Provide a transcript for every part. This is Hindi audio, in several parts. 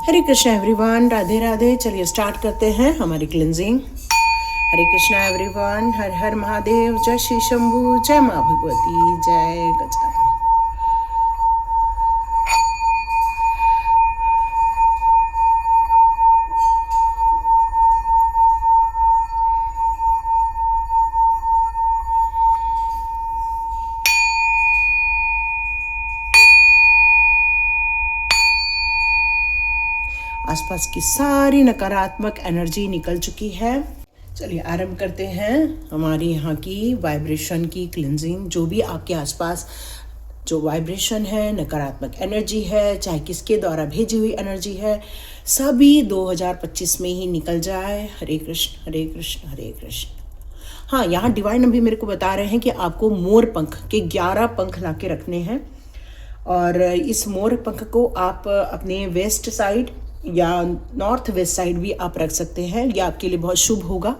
हरे कृष्णा एवरीवन, राधे राधे। चलिए स्टार्ट करते हैं हमारी क्लिनजिंग। हरे कृष्णा एवरीवन, हर हर महादेव, जय श्री शंभू, जय माँ भगवती, जय गजानन। आसपास की सारी नकारात्मक एनर्जी निकल चुकी है। चलिए आरंभ करते हैं हमारी यहाँ की वाइब्रेशन की क्लिनजिंग। जो भी आपके आसपास जो वाइब्रेशन है, नकारात्मक एनर्जी है, चाहे किसके द्वारा भेजी हुई एनर्जी है, सभी 2025 में ही निकल जाए। हरे कृष्ण हरे कृष्ण हरे कृष्ण। हाँ, यहाँ डिवाइन अभी मेरे को बता रहे हैं कि आपको मोर पंख के 11 पंख ला के रखने हैं, और इस मोर पंख को आप अपने वेस्ट साइड या नॉर्थ वेस्ट साइड भी आप रख सकते हैं। यह आपके लिए बहुत शुभ होगा।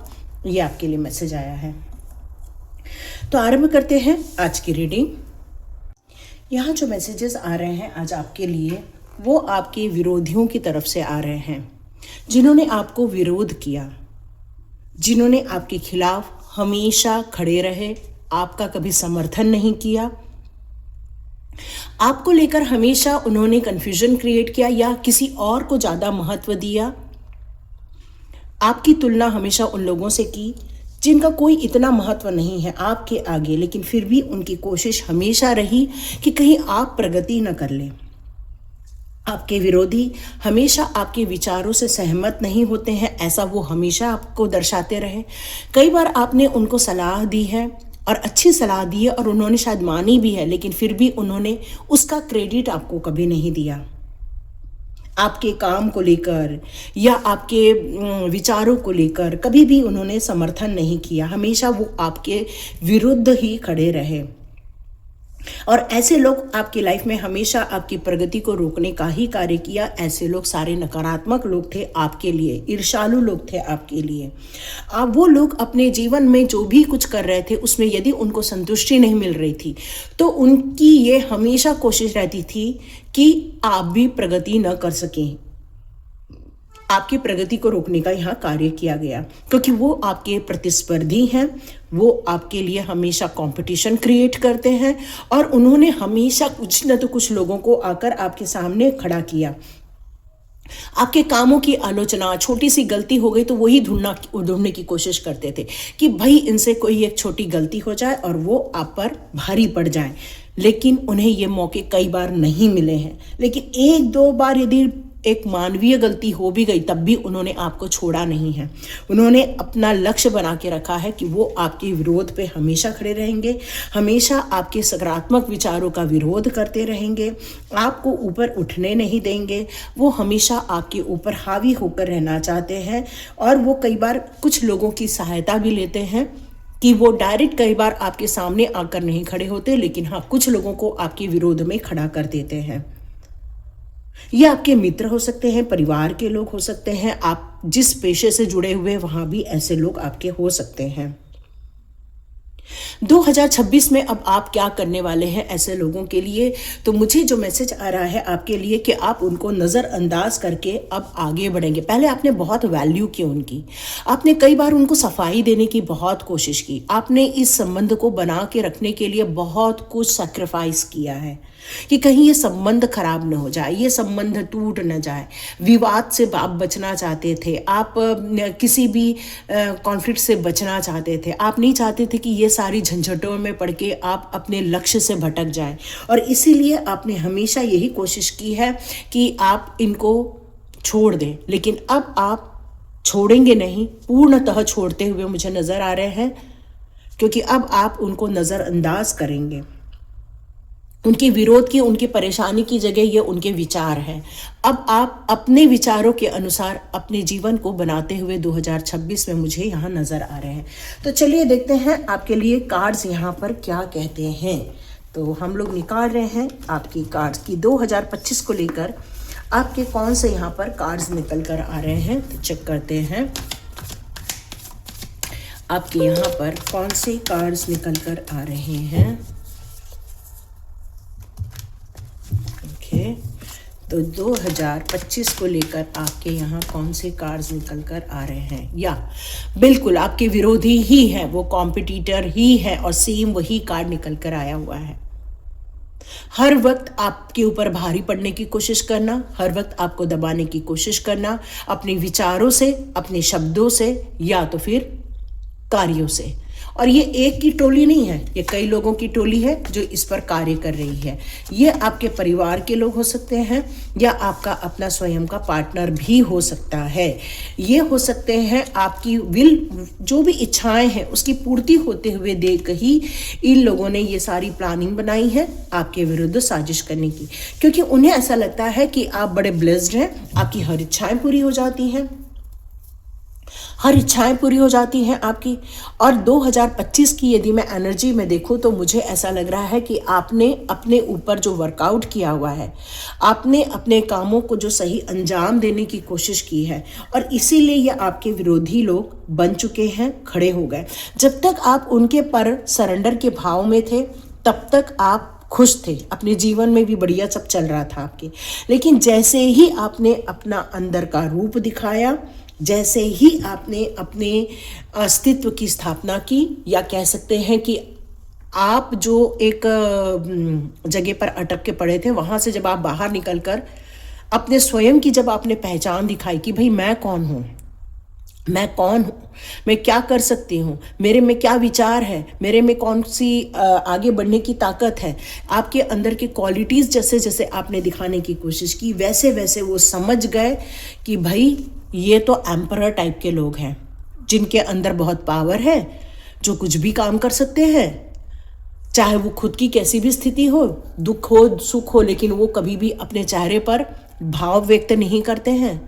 ये आपके लिए मैसेज आया है। तो आरंभ करते हैं आज की रीडिंग। यहाँ जो मैसेजेस आ रहे हैं आज आपके लिए, वो आपके विरोधियों की तरफ से आ रहे हैं, जिन्होंने आपको विरोध किया, जिन्होंने आपके खिलाफ हमेशा खड़े रहे, आपका कभी समर्थन नहीं किया, आपको लेकर हमेशा उन्होंने कंफ्यूजन क्रिएट किया या किसी और को ज़्यादा महत्व दिया। आपकी तुलना हमेशा उन लोगों से की जिनका कोई इतना महत्व नहीं है आपके आगे, लेकिन फिर भी उनकी कोशिश हमेशा रही कि कहीं आप प्रगति न कर लें। आपके विरोधी हमेशा आपके विचारों से सहमत नहीं होते हैं, ऐसा वो हमेशा आपको दर्शाते रहे। कई बार आपने उनको सलाह दी है और अच्छी सलाह दी है और उन्होंने शायद मानी भी है, लेकिन फिर भी उन्होंने उसका क्रेडिट आपको कभी नहीं दिया। आपके काम को लेकर या आपके विचारों को लेकर कभी भी उन्होंने समर्थन नहीं किया। हमेशा वो आपके विरुद्ध ही खड़े रहे, और ऐसे लोग आपकी लाइफ में हमेशा आपकी प्रगति को रोकने का ही कार्य किया। ऐसे लोग सारे नकारात्मक लोग थे आपके लिए, ईर्ष्यालु लोग थे आपके लिए। अब वो लोग अपने जीवन में जो भी कुछ कर रहे थे उसमें यदि उनको संतुष्टि नहीं मिल रही थी, तो उनकी ये हमेशा कोशिश रहती थी कि आप भी प्रगति न कर सकें। आपकी प्रगति को रोकने का यहाँ कार्य किया गया, क्योंकि वो आपके प्रतिस्पर्धी हैं। वो आपके लिए हमेशा कंपटीशन क्रिएट करते हैं, और उन्होंने हमेशा कुछ न तो कुछ लोगों को आकर आपके सामने खड़ा किया। आपके कामों की आलोचना, छोटी सी गलती हो गई तो वही ढूंढने की कोशिश करते थे कि भाई इनसे कोई एक छोटी गलती हो जाए और वो आप पर भारी पड़ जाए। लेकिन उन्हें ये मौके कई बार नहीं मिले हैं, लेकिन एक दो बार यदि एक मानवीय गलती हो भी गई तब भी उन्होंने आपको छोड़ा नहीं है। उन्होंने अपना लक्ष्य बना के रखा है कि वो आपके विरोध पे हमेशा खड़े रहेंगे, हमेशा आपके सकारात्मक विचारों का विरोध करते रहेंगे, आपको ऊपर उठने नहीं देंगे। वो हमेशा आपके ऊपर हावी होकर रहना चाहते हैं, और वो कई बार कुछ लोगों की सहायता भी लेते हैं कि वो डायरेक्ट कई बार आपके सामने आकर नहीं खड़े होते, लेकिन हाँ, कुछ लोगों को आपके विरोध में खड़ा कर देते हैं। ये आपके मित्र हो सकते हैं, परिवार के लोग हो सकते हैं, आप जिस पेशे से जुड़े हुए वहां भी ऐसे लोग आपके हो सकते हैं। 2026 में अब आप क्या करने वाले हैं ऐसे लोगों के लिए? तो मुझे जो मैसेज आ रहा है आपके लिए कि आप उनको नज़रअंदाज करके अब आगे बढ़ेंगे। पहले आपने बहुत वैल्यू की उनकी, आपने कई बार उनको सफाई देने की बहुत कोशिश की, आपने इस संबंध को बना के रखने के लिए बहुत कुछ सैक्रिफाइस किया है कि कहीं ये संबंध खराब न हो जाए, ये संबंध टूट न जाए। विवाद से आप बचना चाहते थे, आप किसी भी कॉन्फ्लिक्ट से बचना चाहते थे। आप नहीं चाहते थे कि ये सारी झंझटों में पड़ के आप अपने लक्ष्य से भटक जाएं, और इसीलिए आपने हमेशा यही कोशिश की है कि आप इनको छोड़ दें। लेकिन अब आप छोड़ेंगे नहीं, पूर्णतः छोड़ते हुए मुझे नज़र आ रहे हैं, क्योंकि अब आप उनको नज़रअंदाज करेंगे। उनके विरोध की, उनकी परेशानी की जगह ये उनके विचार हैं। अब आप अपने विचारों के अनुसार अपने जीवन को बनाते हुए 2026 में मुझे यहाँ नज़र आ रहे हैं। तो चलिए देखते हैं आपके लिए कार्ड्स यहाँ पर क्या कहते हैं। तो हम लोग निकाल रहे हैं आपकी कार्ड्स की 2025 को लेकर आपके कौन से यहाँ पर कार्ड्स निकल कर आ रहे हैं। तो चेक करते हैं आपके यहाँ पर कौन से कार्ड्स निकल कर आ रहे हैं। तो 2025 को लेकर आपके यहाँ कौन से कार्ड्स निकल कर आ रहे हैं? या बिल्कुल आपके विरोधी ही है, वो कॉम्पिटिटर ही है और सेम वही कार्ड निकल कर आया हुआ है। हर वक्त आपके ऊपर भारी पड़ने की कोशिश करना, हर वक्त आपको दबाने की कोशिश करना, अपने विचारों से, अपने शब्दों से या तो फिर कार्यों से। और ये एक की टोली नहीं है, ये कई लोगों की टोली है जो इस पर कार्य कर रही है। ये आपके परिवार के लोग हो सकते हैं या आपका अपना स्वयं का पार्टनर भी हो सकता है। ये हो सकते हैं आपकी विल, जो भी इच्छाएं हैं उसकी पूर्ति होते हुए देख ही इन लोगों ने ये सारी प्लानिंग बनाई है आपके विरुद्ध साजिश करने की, क्योंकि उन्हें ऐसा लगता है कि आप बड़े ब्लेस्ड हैं, आपकी हर इच्छाएं पूरी हो जाती हैं, हर इच्छाएं पूरी हो जाती हैं आपकी। और 2025 की यदि मैं एनर्जी में देखूं तो मुझे ऐसा लग रहा है कि आपने अपने ऊपर जो वर्कआउट किया हुआ है, आपने अपने कामों को जो सही अंजाम देने की कोशिश की है और इसीलिए ये आपके विरोधी लोग बन चुके हैं, खड़े हो गए। जब तक आप उनके पर सरेंडर के भाव में थे तब तक आप खुश थे, अपने जीवन में भी बढ़िया सब चल रहा था आपके। लेकिन जैसे ही आपने अपना अंदर का रूप दिखाया, जैसे ही आपने अपने अस्तित्व की स्थापना की, या कह सकते हैं कि आप जो एक जगह पर अटक के पड़े थे वहाँ से जब आप बाहर निकलकर अपने स्वयं की जब आपने पहचान दिखाई कि भाई मैं कौन हूँ, मैं कौन हूँ, मैं क्या कर सकती हूँ, मेरे में क्या विचार है, मेरे में कौन सी आगे बढ़ने की ताकत है, आपके अंदर की क्वालिटीज़ जैसे जैसे आपने दिखाने की कोशिश की वैसे वैसे वो समझ गए कि भाई ये तो एम्परर टाइप के लोग हैं जिनके अंदर बहुत पावर है, जो कुछ भी काम कर सकते हैं, चाहे वो खुद की कैसी भी स्थिति हो, दुख हो सुख हो, लेकिन वो कभी भी अपने चेहरे पर भाव व्यक्त नहीं करते हैं।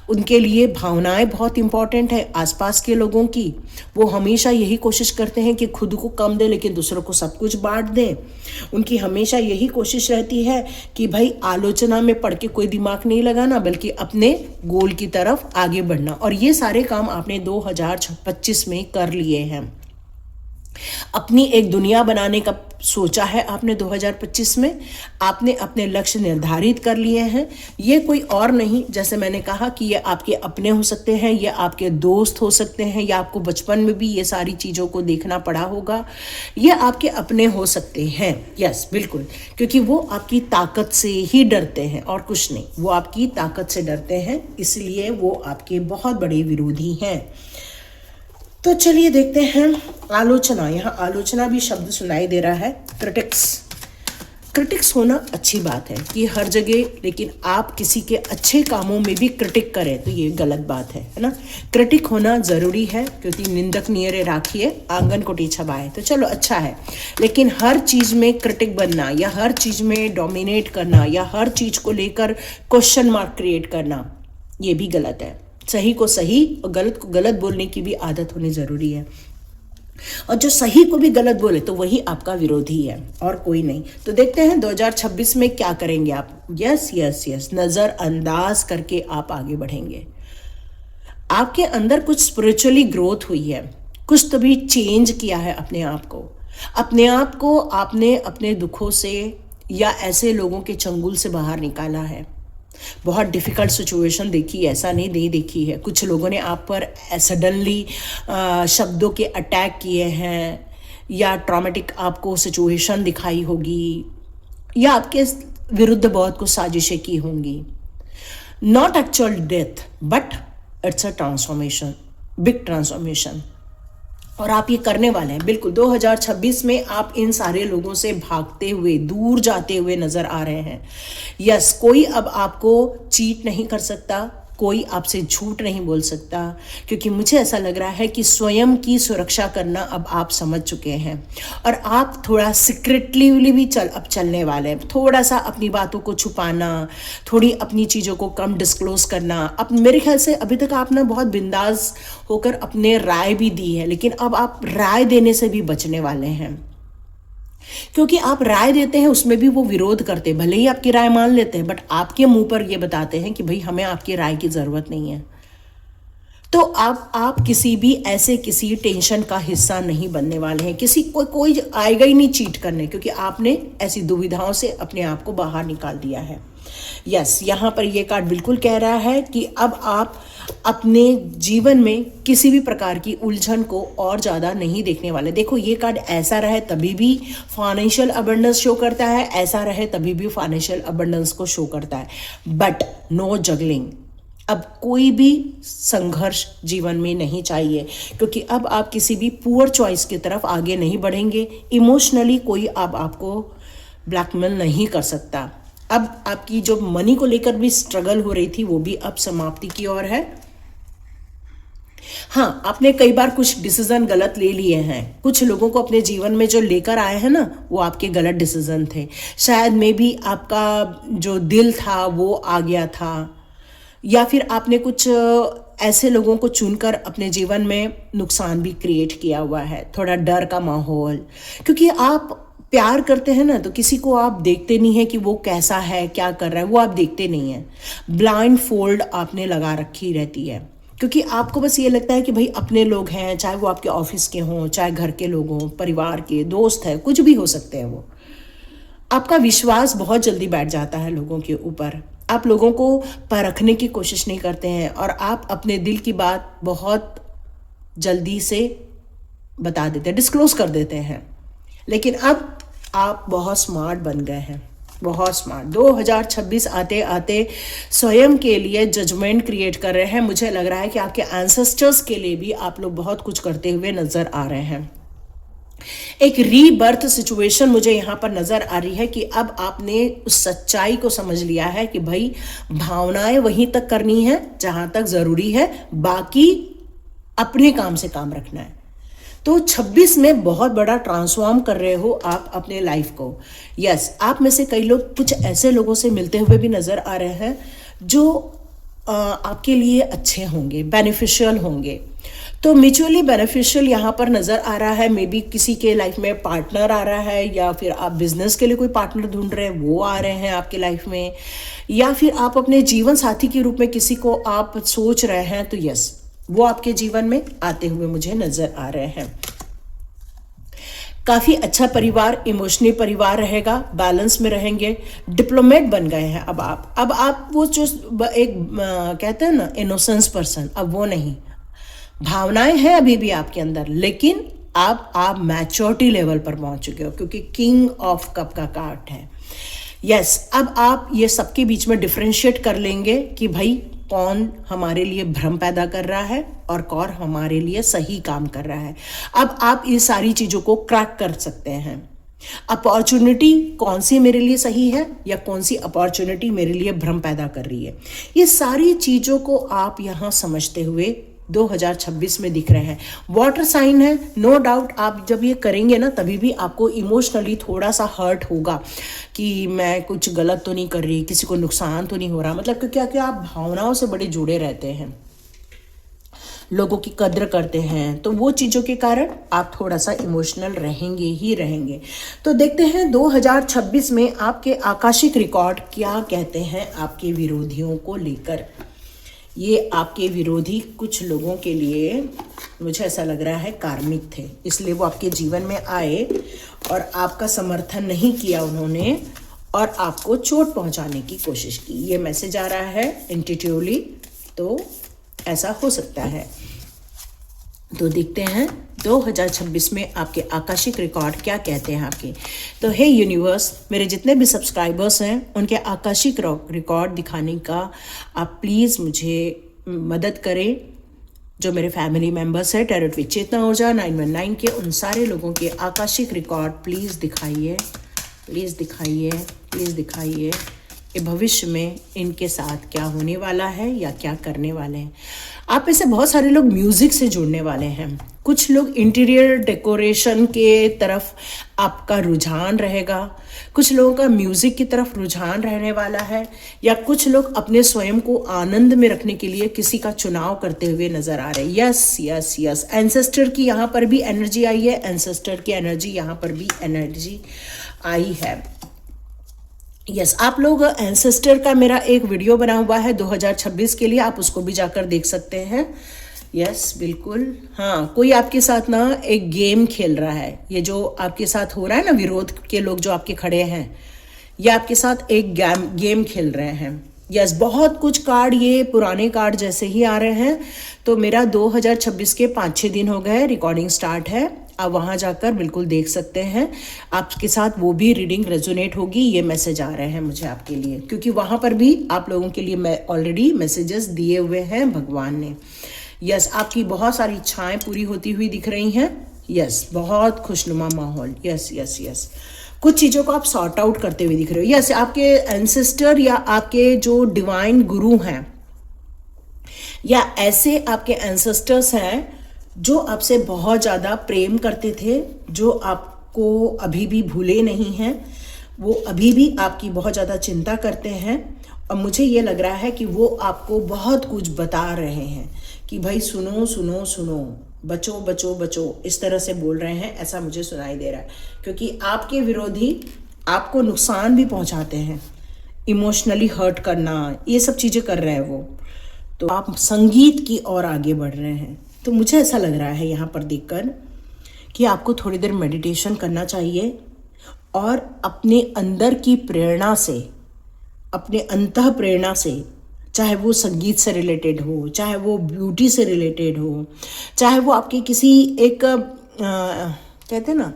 उनके लिए भावनाएं बहुत इंपॉर्टेंट है आसपास के लोगों की। वो हमेशा यही कोशिश करते हैं कि खुद को कम दे लेकिन दूसरों को सब कुछ बांट दें। उनकी हमेशा यही कोशिश रहती है कि भाई आलोचना में पड़ के कोई दिमाग नहीं लगाना, बल्कि अपने गोल की तरफ आगे बढ़ना। और ये सारे काम आपने 2025 में कर लिए हैं। अपनी एक दुनिया बनाने का सोचा है आपने 2025 में, आपने अपने लक्ष्य निर्धारित कर लिए हैं। ये कोई और नहीं, जैसे मैंने कहा कि ये आपके अपने हो सकते हैं, ये आपके दोस्त हो सकते हैं, या आपको बचपन में भी ये सारी चीज़ों को देखना पड़ा होगा, ये आपके अपने हो सकते हैं। यस बिल्कुल, क्योंकि वो आपकी ताकत से ही डरते हैं और कुछ नहीं, वो आपकी ताकत से डरते हैं, इसलिए वो आपके बहुत बड़े विरोधी हैं। तो चलिए देखते हैं आलोचना। यहाँ आलोचना भी शब्द सुनाई दे रहा है, क्रिटिक्स। क्रिटिक्स होना अच्छी बात है कि हर जगह, लेकिन आप किसी के अच्छे कामों में भी क्रिटिक करें तो ये गलत बात है ना। क्रिटिक होना ज़रूरी है, क्योंकि निंदक नियरे राखिए आंगन को छबाए, तो चलो अच्छा है। लेकिन हर चीज़ में क्रिटिक बनना या हर चीज़ में डोमिनेट करना या हर चीज़ को लेकर क्वेश्चन मार्क क्रिएट करना, ये भी गलत है। सही को सही और गलत को गलत बोलने की भी आदत होनी ज़रूरी है। और जो सही को भी गलत बोले तो वही आपका विरोधी है और कोई नहीं। तो देखते हैं 2026 में क्या करेंगे आप। यस यस यस, नज़रअंदाज करके आप आगे बढ़ेंगे। आपके अंदर कुछ स्पिरिचुअली ग्रोथ हुई है, कुछ तो भी चेंज किया है अपने आप को। अपने आप को आपने अपने दुखों से या ऐसे लोगों के चंगुल से बाहर निकाला है। बहुत डिफ़िकल्ट सिचुएशन देखी, ऐसा नहीं देखी है। कुछ लोगों ने आप पर सडनली शब्दों के अटैक किए हैं, या ट्रॉमेटिक आपको सिचुएशन दिखाई होगी, या आपके विरुद्ध बहुत कुछ साजिशें की होंगी। Not actual death, but it's a transformation, big transformation, और आप ये करने वाले हैं। बिल्कुल 2026 में आप इन सारे लोगों से भागते हुए, दूर जाते हुए नज़र आ रहे हैं। यस, कोई अब आपको चीट नहीं कर सकता, कोई आपसे झूठ नहीं बोल सकता, क्योंकि मुझे ऐसा लग रहा है कि स्वयं की सुरक्षा करना अब आप समझ चुके हैं। और आप थोड़ा सीक्रेटली भी अब चलने वाले हैं। थोड़ा सा अपनी बातों को छुपाना, थोड़ी अपनी चीज़ों को कम डिस्क्लोज करना। अब मेरे ख्याल से अभी तक आपने बहुत बिंदास होकर अपने राय भी दी है, लेकिन अब आप राय देने से भी बचने वाले हैं, क्योंकि आप राय देते हैं उसमें भी वो विरोध करते हैं। भले ही आपकी राय मान लेते हैं, बट आपके मुंह पर ये बताते हैं कि भाई हमें आपकी राय की ज़रूरत नहीं है। तो आप किसी भी ऐसे किसी टेंशन का हिस्सा नहीं बनने वाले हैं। कोई आएगा ही नहीं चीट करने, क्योंकि आपने ऐसी दुविधाओं से अपने आप को बाहर निकाल दिया है। यस, यहाँ पर ये कार्ड बिल्कुल कह रहा है कि अब आप अपने जीवन में किसी भी प्रकार की उलझन को और ज़्यादा नहीं देखने वाले। देखो, ये कार्ड ऐसा रहे तभी भी फाइनेंशियल अबंडेंस शो करता है, ऐसा रहे तभी भी फाइनेंशियल अबंडेंस को शो करता है, बट नो जगलिंग। अब कोई भी संघर्ष जीवन में नहीं चाहिए, क्योंकि अब आप किसी भी पुअर चॉइस की तरफ आगे नहीं बढ़ेंगे। इमोशनली कोई अब आपको ब्लैकमेल नहीं कर सकता। अब आपकी जो मनी को लेकर भी स्ट्रगल हो रही थी वो भी अब समाप्ति की ओर है। हाँ, आपने कई बार कुछ डिसीजन गलत ले लिए हैं। कुछ लोगों को अपने जीवन में जो लेकर आए हैं ना, वो आपके गलत डिसीजन थे। शायद मे भी आपका जो दिल था वो आ गया था, या फिर आपने कुछ ऐसे लोगों को चुनकर अपने जीवन में नुकसान भी क्रिएट किया हुआ है। थोड़ा डर का माहौल, क्योंकि आप प्यार करते हैं ना, तो किसी को आप देखते नहीं है कि वो कैसा है, क्या कर रहा है, वो आप देखते नहीं हैं। ब्लाइंड फोल्ड आपने लगा रखी रहती है, क्योंकि आपको बस ये लगता है कि भाई अपने लोग हैं, चाहे वो आपके ऑफिस के हों, चाहे घर के लोग हों, परिवार के, दोस्त है, कुछ भी हो सकते हैं वो। आपका विश्वास बहुत जल्दी बैठ जाता है लोगों के ऊपर। आप लोगों को परखने की कोशिश नहीं करते हैं, और आप अपने दिल की बात बहुत जल्दी से बता देते हैं, डिस्क्लोज कर देते हैं। लेकिन अब आप बहुत स्मार्ट बन गए हैं, बहुत स्मार्ट। 2026 आते आते स्वयं के लिए जजमेंट क्रिएट कर रहे हैं। मुझे लग रहा है कि आपके एंसेस्टर्स के लिए भी आप लोग बहुत कुछ करते हुए नजर आ रहे हैं। एक रीबर्थ सिचुएशन मुझे यहाँ पर नजर आ रही है कि अब आपने उस सच्चाई को समझ लिया है कि भाई भावनाएं वहीं तक करनी है जहां तक जरूरी है, बाकी अपने काम से काम रखना है। तो 26 में बहुत बड़ा ट्रांसफॉर्म कर रहे हो आप अपने लाइफ को। यस, आप में से कई लोग कुछ ऐसे लोगों से मिलते हुए भी नजर आ रहे हैं जो आपके लिए अच्छे होंगे, बेनिफिशियल होंगे। तो म्यूचुअली बेनिफिशियल यहाँ पर नजर आ रहा है। मे बी किसी के लाइफ में पार्टनर आ रहा है, या फिर आप बिजनेस के लिए कोई पार्टनर ढूंढ रहे हैं, वो आ रहे हैं आपके लाइफ में, या फिर आप अपने जीवन साथी के रूप में किसी को आप सोच रहे हैं, तो यस, वो आपके जीवन में आते हुए मुझे नजर आ रहे हैं। काफी अच्छा परिवार, इमोशनल परिवार रहेगा, बैलेंस में रहेंगे। डिप्लोमेट बन गए हैं अब आप वो जो एक कहते हैं ना इनोसेंस पर्सन, अब वो नहीं। भावनाएं हैं अभी भी आपके अंदर, लेकिन आप मैच्योरिटी लेवल पर पहुंच चुके हो, क्योंकि किंग ऑफ कप का कार्ड है। यस, अब आप ये सबके बीच में डिफरेंशिएट कर लेंगे कि भाई कौन हमारे लिए भ्रम पैदा कर रहा है और कौन हमारे लिए सही काम कर रहा है। अब आप ये सारी चीजों को क्रैक कर सकते हैं। अपॉर्चुनिटी कौन सी मेरे लिए सही है, या कौन सी अपॉर्चुनिटी मेरे लिए भ्रम पैदा कर रही है, ये सारी चीजों को आप यहाँ समझते हुए 2026 में दिख रहे हैं। वाटर साइन है, नो डाउट आप जब ये करेंगे ना, तभी भी आपको इमोशनली थोड़ा सा हर्ट होगा कि मैं कुछ गलत तो नहीं कर रही, किसी को नुकसान तो नहीं हो रहा। मतलब क्योंकि आप भावनाओं से बड़े जुड़े रहते हैं, लोगों की कद्र करते हैं, तो वो चीज़ों के कारण आप थोड़ा सा इमोशनल रहेंगे ही रहेंगे। तो देखते हैं 2026 में आपके आकाशिक रिकॉर्ड क्या कहते हैं आपके विरोधियों को लेकर। ये आपके विरोधी कुछ लोगों के लिए मुझे ऐसा लग रहा है कार्मिक थे, इसलिए वो आपके जीवन में आए और आपका समर्थन नहीं किया उन्होंने, और आपको चोट पहुंचाने की कोशिश की। ये मैसेज आ रहा है इंट्यूटिवली, तो ऐसा हो सकता है। तो देखते हैं 2026 में आपके आकाशिक रिकॉर्ड क्या कहते हैं आपके। तो हे यूनिवर्स, मेरे जितने भी सब्सक्राइबर्स हैं उनके आकाशिक रिकॉर्ड दिखाने का आप प्लीज़ मुझे मदद करें। जो मेरे फैमिली मेम्बर्स हैं टैरोट विद चेतना ऊर्जा 919 के, उन सारे लोगों के आकाशिक रिकॉर्ड प्लीज़ दिखाइए, प्लीज़ दिखाइए, प्लीज़ दिखाइए। कि भविष्य में इनके साथ क्या होने वाला है या क्या करने वाले हैं। आप में से बहुत सारे लोग म्यूज़िक से जुड़ने वाले हैं, कुछ लोग इंटीरियर डेकोरेशन के तरफ आपका रुझान रहेगा, कुछ लोगों का म्यूज़िक की तरफ रुझान रहने वाला है, या कुछ लोग अपने स्वयं को आनंद में रखने के लिए किसी का चुनाव करते हुए नजर आ रहे हैं। यस यस यस, एंसेस्टर की यहाँ पर भी एनर्जी आई है, एंसेस्टर की एनर्जी यहाँ पर भी एनर्जी आई है। यस, आप लोग एंसेस्टर का मेरा एक वीडियो बना हुआ है 2026 के लिए, आप उसको भी जाकर देख सकते हैं। यस बिल्कुल, हाँ, कोई आपके साथ ना एक गेम खेल रहा है, ये जो आपके साथ हो रहा है ना, विरोध के लोग जो आपके खड़े हैं, या आपके साथ एक गेम खेल रहे हैं। यस, बहुत कुछ कार्ड ये पुराने कार्ड जैसे ही आ रहे हैं। तो मेरा 2026 के 5-6 दिन हो गए, रिकॉर्डिंग स्टार्ट है। आप वहाँ जाकर बिल्कुल देख सकते हैं, आपके साथ वो भी रीडिंग रेजोनेट होगी। ये मैसेज आ रहे हैं मुझे आपके लिए, क्योंकि वहाँ पर भी आप लोगों के लिए मैं ऑलरेडी मैसेजेस दिए हुए हैं भगवान ने। यस, आपकी बहुत सारी इच्छाएं पूरी होती हुई दिख रही हैं। यस, बहुत खुशनुमा माहौल। यस यस यस, कुछ चीज़ों को आप सॉर्ट आउट करते हुए दिख रहे हो। यस, आपके एंसेस्टर या आपके जो डिवाइन गुरु हैं या ऐसे आपके एंसेस्टर्स हैं जो आपसे बहुत ज़्यादा प्रेम करते थे, जो आपको अभी भी भूले नहीं हैं, वो अभी भी आपकी बहुत ज़्यादा चिंता करते हैं। और मुझे ये लग रहा है कि वो आपको बहुत कुछ बता रहे हैं कि भाई सुनो सुनो सुनो, बचो बचो बचो, इस तरह से बोल रहे हैं, ऐसा मुझे सुनाई दे रहा है। क्योंकि आपके विरोधी आपको नुकसान भी पहुंचाते हैं, इमोशनली हर्ट करना, ये सब चीज़ें कर रहे हैं वो। तो आप संगीत की ओर आगे बढ़ रहे हैं। तो मुझे ऐसा लग रहा है यहाँ पर देखकर कि आपको थोड़ी देर मेडिटेशन करना चाहिए और अपने अंदर की प्रेरणा से, अपने अंतः प्रेरणा से, चाहे वो संगीत से रिलेटेड हो, चाहे वो ब्यूटी से रिलेटेड हो, चाहे वो आपके किसी एक कहते हैं ना,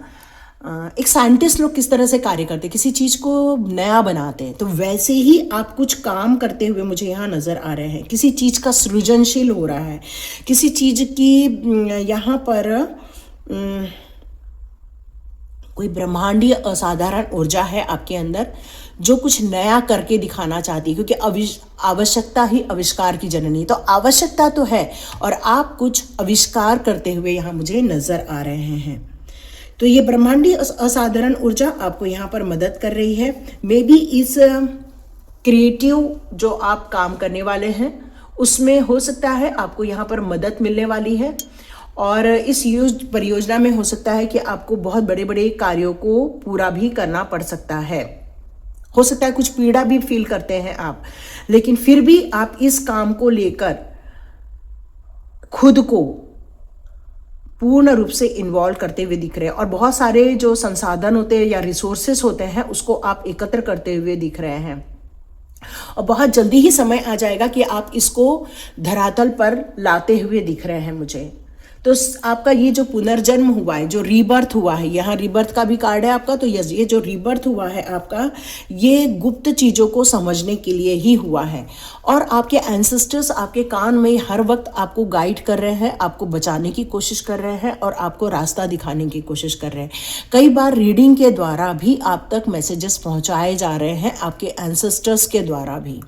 एक साइंटिस्ट लोग किस तरह से कार्य करते हैं, किसी चीज़ को नया बनाते हैं, तो वैसे ही आप कुछ काम करते हुए मुझे यहाँ नज़र आ रहे हैं। किसी चीज़ का सृजनशील हो रहा है, किसी चीज़ की यहाँ पर कोई ब्रह्मांडीय असाधारण ऊर्जा है आपके अंदर, जो कुछ नया करके दिखाना चाहती है। क्योंकि आवश्यकता ही आविष्कार की जननी, तो आवश्यकता तो है और आप कुछ आविष्कार करते हुए यहाँ मुझे नज़र आ रहे हैं। तो ये ब्रह्मांडीय असाधारण ऊर्जा आपको यहाँ पर मदद कर रही है। मे बी इस क्रिएटिव जो आप काम करने वाले हैं उसमें हो सकता है आपको यहाँ पर मदद मिलने वाली है। और इस परियोजना में हो सकता है कि आपको बहुत बड़े बड़े कार्यों को पूरा भी करना पड़ सकता है। हो सकता है कुछ पीड़ा भी फील करते हैं आप, लेकिन फिर भी आप इस काम को लेकर खुद को पूर्ण रूप से इन्वॉल्व करते हुए दिख रहे हैं। और बहुत सारे जो संसाधन होते हैं या रिसोर्सेस होते हैं उसको आप एकत्र करते हुए दिख रहे हैं। और बहुत जल्दी ही समय आ जाएगा कि आप इसको धरातल पर लाते हुए दिख रहे हैं मुझे। तो आपका ये जो पुनर्जन्म हुआ है, जो रीबर्थ हुआ है, यहाँ रीबर्थ का भी कार्ड है आपका। तो यस, ये जो रीबर्थ हुआ है आपका, ये गुप्त चीज़ों को समझने के लिए ही हुआ है। और आपके एंसेस्टर्स आपके कान में हर वक्त आपको गाइड कर रहे हैं, आपको बचाने की कोशिश कर रहे हैं और आपको रास्ता दिखाने की कोशिश कर रहे हैं। कई बार रीडिंग के द्वारा भी आप तक मैसेजेस पहुँचाए जा रहे हैं, आपके एंसेस्टर्स के द्वारा भी।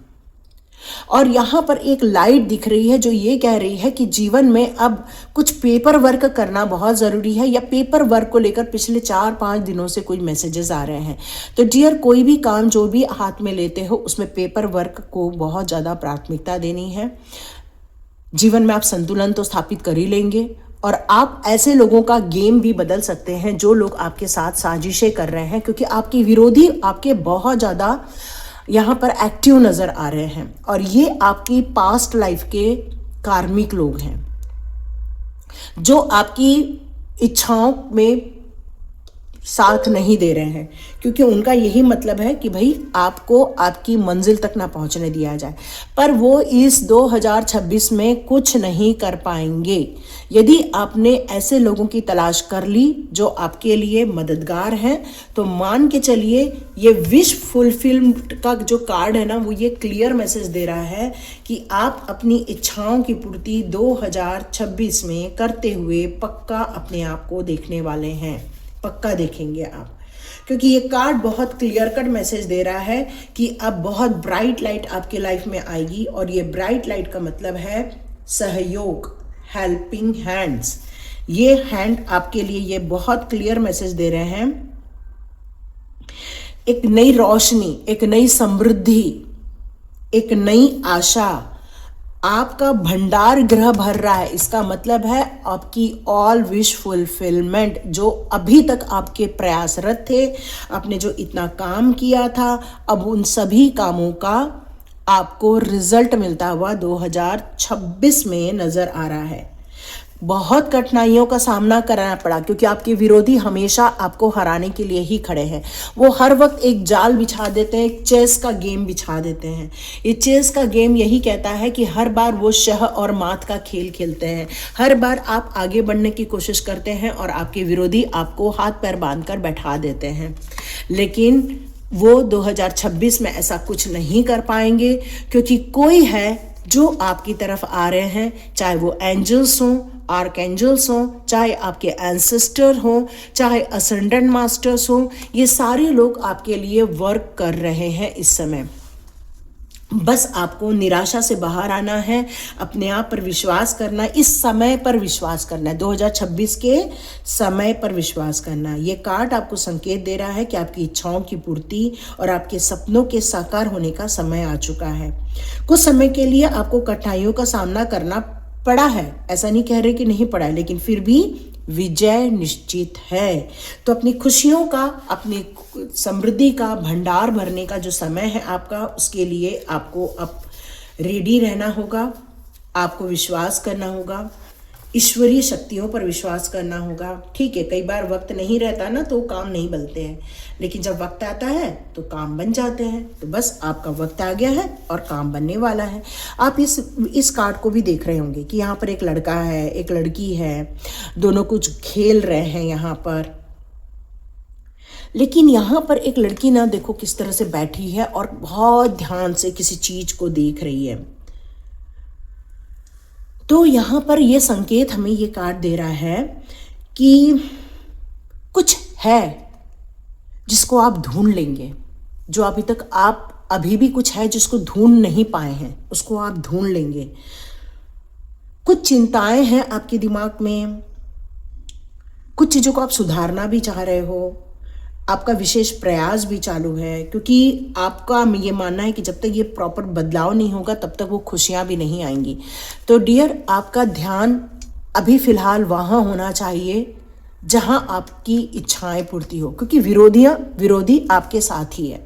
और यहाँ पर एक लाइट दिख रही है जो ये कह रही है कि जीवन में अब कुछ पेपर वर्क करना बहुत ज़रूरी है, या पेपर वर्क को लेकर पिछले 4-5 दिनों से कोई मैसेजेस आ रहे हैं। तो डियर, कोई भी काम जो भी हाथ में लेते हो उसमें पेपर वर्क को बहुत ज़्यादा प्राथमिकता देनी है। जीवन में आप संतुलन तो स्थापित कर ही लेंगे, और आप ऐसे लोगों का गेम भी बदल सकते हैं जो लोग आपके साथ साजिशें कर रहे हैं, क्योंकि आपके विरोधी आपके बहुत ज़्यादा यहाँ पर एक्टिव नज़र आ रहे हैं। और ये आपकी पास्ट लाइफ के कार्मिक लोग हैं जो आपकी इच्छाओं में साथ नहीं दे रहे हैं, क्योंकि उनका यही मतलब है कि भाई आपको आपकी मंजिल तक ना पहुंचने दिया जाए। पर वो इस 2026 में कुछ नहीं कर पाएंगे। यदि आपने ऐसे लोगों की तलाश कर ली जो आपके लिए मददगार हैं, तो मान के चलिए ये विश फुलफिल्ड का जो कार्ड है ना, वो ये क्लियर मैसेज दे रहा है कि आप अपनी इच्छाओं की पूर्ति 2026 में करते हुए पक्का अपने आप को देखने वाले हैं। पक्का देखेंगे आप, क्योंकि ये कार्ड बहुत क्लियर कट मैसेज दे रहा है कि अब बहुत ब्राइट लाइट आपके लाइफ में आएगी। और ये ब्राइट लाइट का मतलब है सहयोग, हेल्पिंग हैंड्स। ये हैंड आपके लिए ये बहुत क्लियर मैसेज दे रहे हैं, एक नई रोशनी, एक नई समृद्धि, एक नई आशा, आपका भंडार ग्रह भर रहा है। इसका मतलब है आपकी ऑल विश फुलफिलमेंट। जो अभी तक आपके प्रयासरत थे, आपने जो इतना काम किया था, अब उन सभी कामों का आपको रिजल्ट मिलता हुआ 2026 में नजर आ रहा है। बहुत कठिनाइयों का सामना करना पड़ा, क्योंकि आपके विरोधी हमेशा आपको हराने के लिए ही खड़े हैं। वो हर वक्त एक जाल बिछा देते हैं, एक चेस का गेम बिछा देते हैं। ये चेस का गेम यही कहता है कि हर बार वो शह और मात का खेल खेलते हैं। हर बार आप आगे बढ़ने की कोशिश करते हैं और आपके विरोधी आपको हाथ पैर बांध कर बैठा देते हैं। लेकिन वो 2026 में ऐसा कुछ नहीं कर पाएंगे, क्योंकि कोई है जो आपकी तरफ आ रहे हैं, चाहे वो एंजल्स हों, आर्कएंजल्स हों, चाहे आपके एंसेस्टर हों, चाहे असेंडेंट मास्टर्स हों, ये सारे लोग आपके लिए वर्क कर रहे हैं इस समय। बस आपको निराशा से बाहर आना है, अपने आप पर विश्वास करना है, इस समय पर विश्वास करना है, 2026 के समय पर विश्वास करना है। ये कार्ड आपको संकेत दे रहा है कि आपकी इच्छाओं की पूर्ति और आपके सपनों के साकार होने का समय आ चुका है। कुछ समय के लिए आपको कठिनाइयों का सामना करना पड़ा है, ऐसा नहीं कह रहे कि नहीं पड़ा है, लेकिन फिर भी विजय निश्चित है। तो अपनी खुशियों का, अपनी समृद्धि का भंडार भरने का जो समय है आपका, उसके लिए आपको अब रेडी रहना होगा। आपको विश्वास करना होगा, ईश्वरीय शक्तियों पर विश्वास करना होगा। ठीक है, कई बार वक्त नहीं रहता ना, तो काम नहीं बनते हैं, लेकिन जब वक्त आता है तो काम बन जाते हैं। तो बस आपका वक्त आ गया है और काम बनने वाला है। आप इस कार्ड को भी देख रहे होंगे कि यहाँ पर एक लड़का है, एक लड़की है, दोनों कुछ खेल रहे हैं यहाँ पर। लेकिन यहाँ पर एक लड़की ना, देखो किस तरह से बैठी है और बहुत ध्यान से किसी चीज को देख रही है। तो यहाँ पर ये संकेत हमें ये कार्ड दे रहा है कि कुछ है जिसको आप ढूंढ लेंगे, जो अभी तक आप अभी भी कुछ है जिसको ढूंढ नहीं पाए हैं, उसको आप ढूंढ लेंगे। कुछ चिंताएं हैं आपके दिमाग में, कुछ चीज़ों को आप सुधारना भी चाह रहे हो, आपका विशेष प्रयास भी चालू है, क्योंकि आपका ये मानना है कि जब तक ये प्रॉपर बदलाव नहीं होगा तब तक वो खुशियाँ भी नहीं आएंगी। तो डियर, आपका ध्यान अभी फ़िलहाल वहाँ होना चाहिए जहाँ आपकी इच्छाएं पूर्ति हो, क्योंकि विरोधी आपके साथ ही है।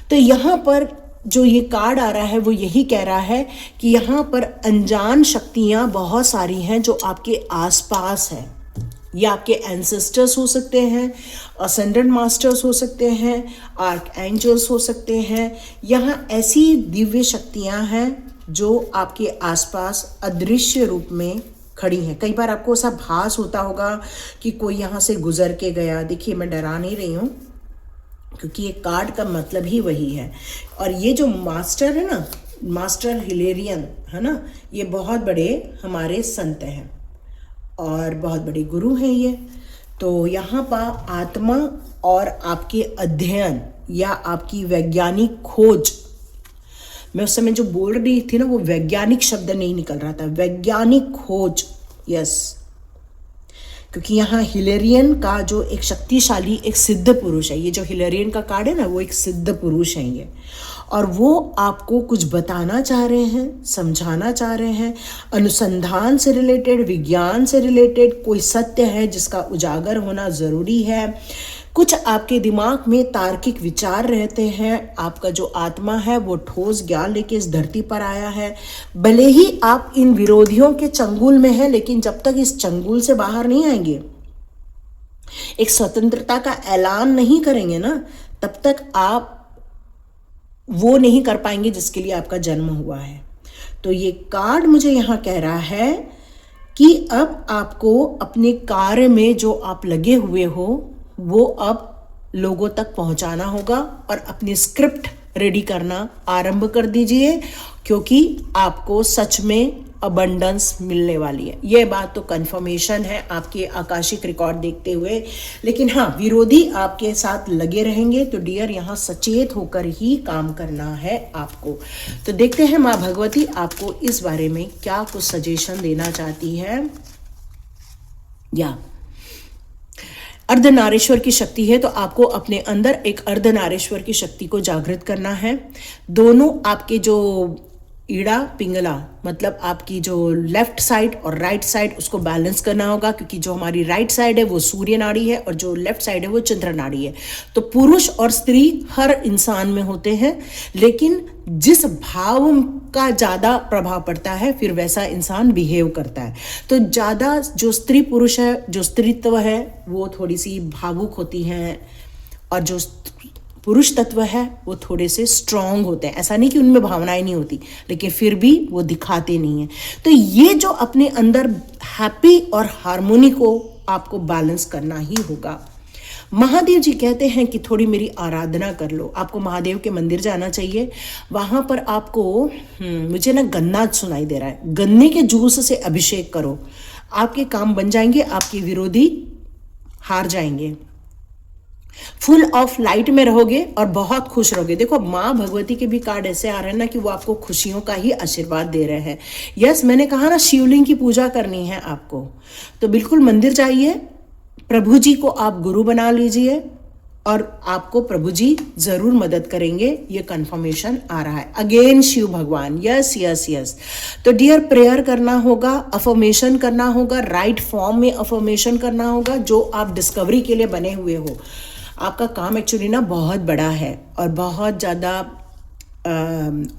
तो यहाँ पर जो ये कार्ड आ रहा है वो यही कह रहा है कि यहाँ पर अनजान शक्तियाँ बहुत सारी हैं जो आपके आसपास हैं। ये आपके एंसेस्टर्स हो सकते हैं, असेंडेंट मास्टर्स हो सकते हैं, आर्क एंजल्स हो सकते हैं। यहाँ ऐसी दिव्य शक्तियाँ हैं जो आपके आसपास अदृश्य रूप में खड़ी हैं। कई बार आपको ऐसा भास होता होगा कि कोई यहाँ से गुजर के गया। देखिए, मैं डरा नहीं रही हूँ, क्योंकि ये कार्ड का मतलब ही वही है। और ये जो मास्टर है ना, मास्टर हिलेरियन है ना, ये बहुत बड़े हमारे संत हैं और बहुत बड़े गुरु हैं ये। तो यहाँ पर आत्मा और आपके अध्ययन या आपकी वैज्ञानिक खोज, मैं उस समय जो बोल रही थी ना, वो वैज्ञानिक शब्द नहीं निकल रहा था, वैज्ञानिक खोज, यस। क्योंकि यहाँ हिलेरियन का जो एक शक्तिशाली, एक सिद्ध पुरुष है, ये जो हिलेरियन का कार्ड है ना, वो एक सिद्ध पुरुष है ये, और वो आपको कुछ बताना चाह रहे हैं, समझाना चाह रहे हैं। अनुसंधान से रिलेटेड, विज्ञान से रिलेटेड कोई सत्य है जिसका उजागर होना ज़रूरी है। कुछ आपके दिमाग में तार्किक विचार रहते हैं। आपका जो आत्मा है वो ठोस ज्ञान लेके इस धरती पर आया है। भले ही आप इन विरोधियों के चंगुल में हैं, लेकिन जब तक इस चंगुल से बाहर नहीं आएंगे, एक स्वतंत्रता का ऐलान नहीं करेंगे ना, तब तक आप वो नहीं कर पाएंगे जिसके लिए आपका जन्म हुआ है। तो ये कार्ड मुझे यहाँ कह रहा है कि अब आपको अपने कार्य में जो आप लगे हुए हो वो अब लोगों तक पहुंचाना होगा और अपनी स्क्रिप्ट रेडी करना आरंभ कर दीजिए, क्योंकि आपको सच में अबंडेंस मिलने वाली है। यह बात तो कंफर्मेशन है आपके आकाशिक रिकॉर्ड देखते हुए। लेकिन हाँ, विरोधी आपके साथ लगे रहेंगे, तो डियर यहाँ सचेत होकर ही काम करना है आपको। तो देखते हैं माँ भगवती आपको इस बारे में क्या कुछ सजेशन देना चाहती है। या अर्धनारीश्वर की शक्ति है, तो आपको अपने अंदर एक अर्धनारीश्वर की शक्ति को जागृत करना है। दोनों आपके जो ईड़ा पिंगला, मतलब आपकी जो लेफ्ट साइड और राइट साइड उसको बैलेंस करना होगा, क्योंकि जो हमारी राइट साइड है वो सूर्य नाड़ी है और जो लेफ्ट साइड है वो चंद्र नाड़ी है। तो पुरुष और स्त्री हर इंसान में होते हैं, लेकिन जिस भाव का ज़्यादा प्रभाव पड़ता है फिर वैसा इंसान बिहेव करता है। तो ज़्यादा जो स्त्री पुरुष है, जो स्त्रीत्व है वो थोड़ी सी भावुक होती हैं, और जो पुरुष तत्व है वो थोड़े से स्ट्रांग होते हैं। ऐसा नहीं कि उनमें भावनाएं नहीं होती, लेकिन फिर भी वो दिखाते नहीं हैं। तो ये जो अपने अंदर हैप्पी और हार्मोनी को आपको बैलेंस करना ही होगा। महादेव जी कहते हैं कि थोड़ी मेरी आराधना कर लो। आपको महादेव के मंदिर जाना चाहिए। वहाँ पर आपको मुझे ना गन्ना सुनाई दे रहा है, गन्ने के जूस से अभिषेक करो, आपके काम बन जाएंगे, आपके विरोधी हार जाएंगे। फुल ऑफ लाइट में रहोगे और बहुत खुश रहोगे। देखो माँ भगवती के भी कार्ड ऐसे आ रहे हैं ना कि वो आपको खुशियों का ही आशीर्वाद दे रहे हैं। यस, मैंने कहा ना शिवलिंग की पूजा करनी है आपको, तो बिल्कुल मंदिर जाइए, प्रभु जी को आप गुरु बना लीजिए और आपको प्रभु जी जरूर मदद करेंगे। ये कंफर्मेशन आ रहा है। अगेन शिव भगवान, यस यस यस। तो डियर प्रेयर करना होगा, अफर्मेशन करना होगा, राइट फॉर्म में अफर्मेशन करना होगा, जो आप डिस्कवरी के लिए बने हुए हो। आपका काम एक्चुअली ना बहुत बड़ा है और बहुत ज़्यादा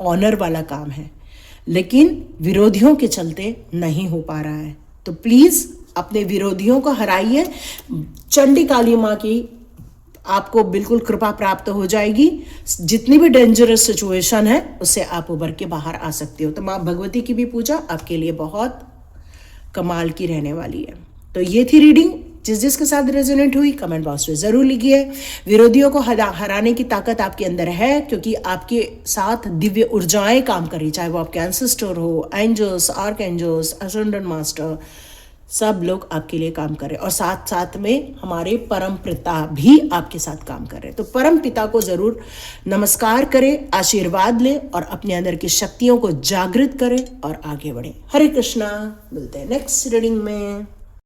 ऑनर वाला काम है, लेकिन विरोधियों के चलते नहीं हो पा रहा है। तो प्लीज़ अपने विरोधियों को हराइए। चंडी काली माँ की आपको बिल्कुल कृपा प्राप्त हो जाएगी। जितनी भी डेंजरस सिचुएशन है उससे आप उभर के बाहर आ सकते हो। तो माँ भगवती की भी पूजा आपके लिए बहुत कमाल की रहने वाली है। तो ये थी रीडिंग। जिसके साथ रेजोनेट हुई कमेंट बॉक्स में ज़रूर लिखिए। विरोधियों को हराने की ताकत आपके अंदर है, क्योंकि आपके साथ दिव्य ऊर्जाएं काम कर रही, चाहे वो आपके एंसेस्टर हो, angels, archangels, ascendant master, सब लोग आपके लिए काम कर रहे हैं। और साथ साथ में हमारे परम पिता भी आपके साथ काम कर रहे हैं। तो परम पिता को ज़रूर नमस्कार करें, आशीर्वाद लें और अपने अंदर की शक्तियों को जागृत करें और आगे बढ़ें। हरे कृष्णा। मिलते हैं नेक्स्ट रीडिंग में।